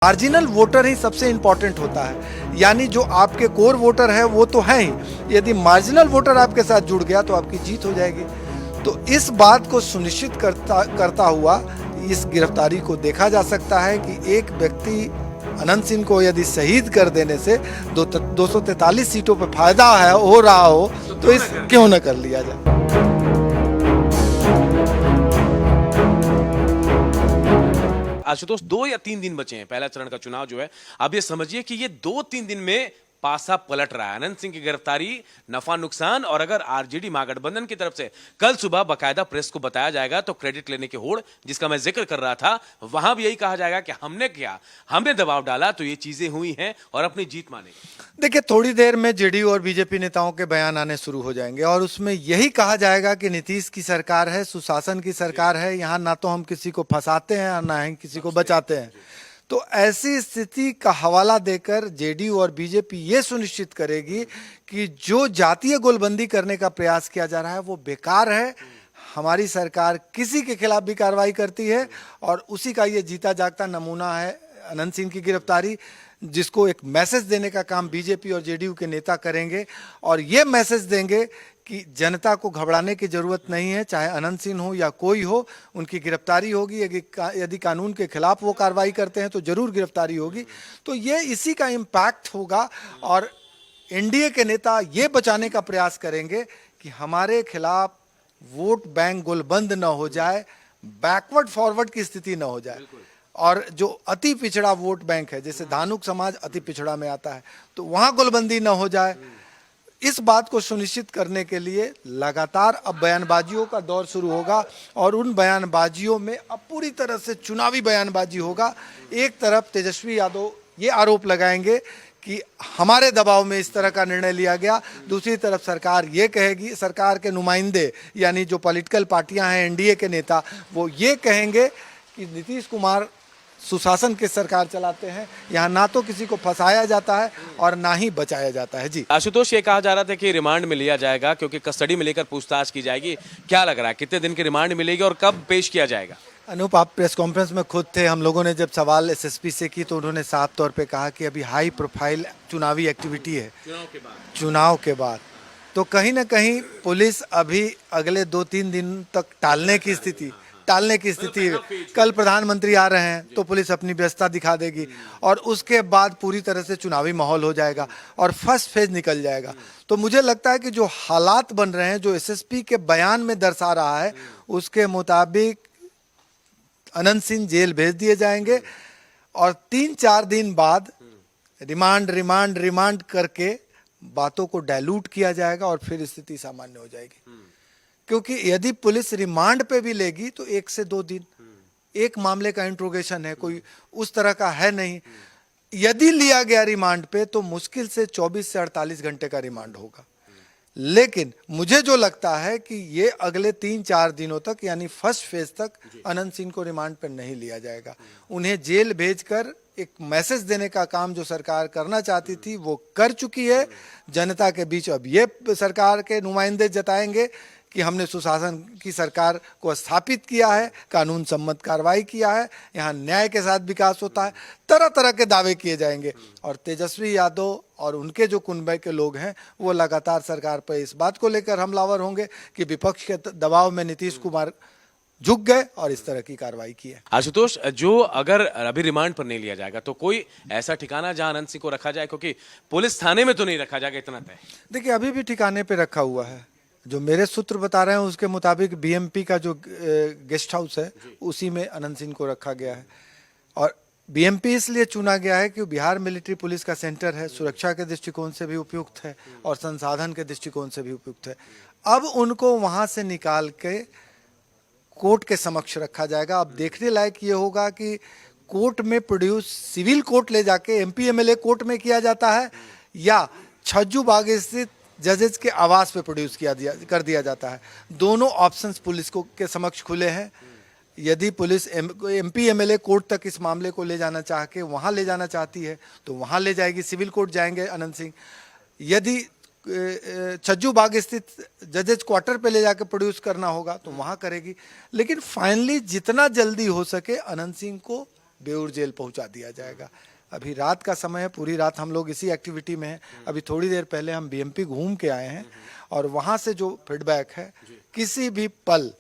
Marginal voter ही सबसे important होता है, यानी जो आपके कोर वोटर है वो तो है ही, यदि मार्जिनल वोटर आपके साथ जुड़ गया तो आपकी जीत हो जाएगी। तो इस बात को सुनिश्चित करता हुआ इस गिरफ्तारी को देखा जा सकता है कि एक व्यक्ति अनंत सिंह को यदि शहीद कर देने से 243 सीटों पर फायदा है हो रहा हो तो इस क्यों न कर लिया जाए। आशुतोष 2 या 3 दिन बचे हैं पहला चरण का चुनाव जो है। अब ये समझिए कि ये 2-3 दिन में पासा पलट रहा है। अनंत सिंह की गिरफ्तारी नफा नुकसान, और अगर आरजेडी महागठबंधन की तरफ से कल सुबह बकायदा प्रेस को बताया जाएगा तो क्रेडिट लेने की होड़ जिसका मैं जिक्र कर रहा था, वहां भी यही कहा जाएगा कि हमने किया, हमने दबाव डाला तो ये चीजें हुई हैं और अपनी जीत मानेंगे। देखिए, थोड़ी देर में जेडीयू और बीजेपी नेताओं के बयान आने शुरू हो जाएंगे और उसमें यही कहा जाएगा कि नीतीश की सरकार है, सुशासन की सरकार है, यहाँ ना तो हम किसी को फंसाते हैं और ना ही किसी को बचाते हैं। तो ऐसी स्थिति का हवाला देकर जेडीयू और बीजेपी ये सुनिश्चित करेगी कि जो जातीय गोलबंदी करने का प्रयास किया जा रहा है वो बेकार है। हमारी सरकार किसी के खिलाफ भी कार्रवाई करती है और उसी का ये जीता जागता नमूना है अनंत सिंह की गिरफ्तारी, जिसको एक मैसेज देने का काम बीजेपी और जेडीयू के नेता करेंगे और ये मैसेज देंगे कि जनता को घबराने की जरूरत नहीं है, चाहे अनंत सिंह हो या कोई हो, उनकी गिरफ्तारी होगी। यदि कानून के खिलाफ वो कार्रवाई करते हैं तो जरूर गिरफ्तारी होगी। तो ये इसी का इम्पैक्ट होगा और एनडीए के नेता ये बचाने का प्रयास करेंगे कि हमारे खिलाफ वोट बैंक गोलबंद न हो जाए, बैकवर्ड फॉरवर्ड की स्थिति न हो जाए। और जो अति पिछड़ा वोट बैंक है, जैसे धानुक समाज अति पिछड़ा में आता है, तो वहां गोलबंदी न हो जाए। इस बात को सुनिश्चित करने के लिए लगातार अब बयानबाजियों का दौर शुरू होगा और उन बयानबाजियों में अब पूरी तरह से चुनावी बयानबाजी होगा। एक तरफ तेजस्वी यादव ये आरोप लगाएंगे कि हमारे दबाव में इस तरह का निर्णय लिया गया, दूसरी तरफ सरकार ये कहेगी, सरकार के नुमाइंदे यानी जो पॉलिटिकल पार्टियां हैं, एनडीए के नेता, वो ये कहेंगे कि नीतीश कुमार सुशासन की सरकार चलाते हैं, यहाँ ना तो किसी को फंसाया जाता है और ना ही बचाया जाता है। जी आशुतोष, ये कहा जा रहा था कि रिमांड में लिया जाएगा क्योंकि कस्टडी में लेकर पूछताछ की जाएगी, क्या लग रहा है कितने दिन की रिमांड मिलेगी और कब पेश किया जाएगा? अनूप, आप प्रेस कॉन्फ्रेंस में खुद थे, हम लोगों ने जब सवाल एसएसपी से की तो उन्होंने साफ तौर पे कहा कि अभी हाई प्रोफाइल चुनावी एक्टिविटी है चुनाव के बाद, तो कहीं ना कहीं पुलिस अभी अगले 2-3 दिन तक टालने की स्थिति कल प्रधानमंत्री आ रहे हैं तो पुलिस अपनी व्यवस्था दिखा देगी और उसके बाद पूरी तरह से चुनावी माहौल हो जाएगा और फर्स्ट फेज निकल जाएगा। तो मुझे लगता है कि जो हालात बन रहे हैं, जो एसएसपी के बयान में दर्शा रहा है, उसके मुताबिक अनंत सिंह जेल भेज दिए जाएंगे और 3-4 दिन बाद रिमांड करके बातों को डाइल्यूट किया जाएगा और फिर स्थिति सामान्य हो जाएगी। क्योंकि यदि पुलिस रिमांड पे भी लेगी तो 1 से 2 दिन, एक मामले का इंट्रोगेशन है, कोई उस तरह का है नहीं। यदि लिया गया रिमांड पे तो मुश्किल से 24 से 48 घंटे का रिमांड होगा। लेकिन मुझे जो लगता है कि ये अगले 3-4 दिनों तक यानी फर्स्ट फेज तक अनंत सिंह को रिमांड पर नहीं लिया जाएगा। उन्हें जेल भेजकर एक मैसेज देने का काम जो सरकार करना चाहती थी वो कर चुकी है। जनता के बीच अब ये सरकार के नुमाइंदे जताएंगे कि हमने सुशासन की सरकार को स्थापित किया है, कानून सम्मत कार्रवाई किया है, यहाँ न्याय के साथ विकास होता है, तरह तरह के दावे किए जाएंगे। और तेजस्वी यादव और उनके जो कुनबे के लोग हैं वो लगातार सरकार पर इस बात को लेकर हमलावर होंगे कि विपक्ष के दबाव में नीतीश कुमार झुक गए और इस तरह की कार्रवाई की है। आशुतोष, जो अगर अभी रिमांड पर नहीं लिया जाएगा तो कोई ऐसा ठिकाना जहां अनंत सिंह को रखा जाए, क्योंकि पुलिस थाने में तो नहीं रखा जाएगा, इतना तय? देखिए, अभी भी ठिकाने पे रखा हुआ है, जो मेरे सूत्र बता रहे हैं उसके मुताबिक बीएमपी का जो गेस्ट हाउस है उसी में अनंत सिंह को रखा गया है। और बीएमपी इसलिए चुना गया है कि बिहार मिलिट्री पुलिस का सेंटर है, सुरक्षा के दृष्टिकोण से भी उपयुक्त है और संसाधन के दृष्टिकोण से भी उपयुक्त है। अब उनको वहां से निकाल के कोर्ट के समक्ष रखा जाएगा। अब देखने लायक ये होगा कि कोर्ट में प्रोड्यूस सिविल कोर्ट ले जाके एमपी एमएलए कोर्ट में किया जाता है या छज्जू बाग स्थित जजेस के आवास पे प्रोड्यूस कर दिया जाता है। दोनों ऑप्शंस पुलिस को के समक्ष खुले हैं। यदि पुलिस एमपी एमएलए कोर्ट तक इस मामले को ले जाना चाह के वहाँ ले जाना चाहती है तो वहाँ ले जाएगी, सिविल कोर्ट जाएंगे अनंत सिंह। यदि छज्जू बाग स्थित जजेस क्वार्टर पे ले जाकर प्रोड्यूस करना होगा तो वहाँ करेगी। लेकिन फाइनली जितना जल्दी हो सके अनंत सिंह को बेऊर जेल पहुंचा दिया जाएगा। अभी रात का समय है, पूरी रात हम लोग इसी एक्टिविटी में हैं। अभी थोड़ी देर पहले हम बीएमपी घूम के आए हैं और वहां से जो फीडबैक है, किसी भी पल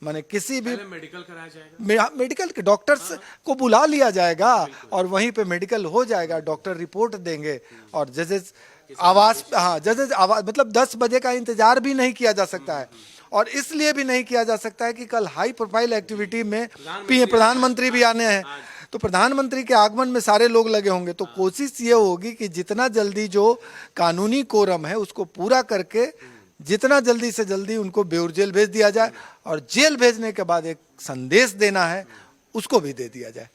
माने किसी भी मेडिकल कराया जाएगा, मेडिकल के डॉक्टर्स को बुला लिया जाएगा और वहीं पे मेडिकल हो जाएगा, डॉक्टर रिपोर्ट देंगे और जजेस आवाज, हाँ जजेस आवाज, मतलब 10 बजे का इंतजार भी नहीं किया जा सकता है। और इसलिए भी नहीं किया जा सकता है कि कल हाई प्रोफाइल एक्टिविटी में प्रधानमंत्री भी आने हैं, तो प्रधानमंत्री के आगमन में सारे लोग लगे होंगे। तो कोशिश ये होगी कि जितना जल्दी जो कानूनी कोरम है उसको पूरा करके जितना जल्दी से जल्दी उनको बेऊर जेल भेज दिया जाए और जेल भेजने के बाद एक संदेश देना है उसको भी दे दिया जाए।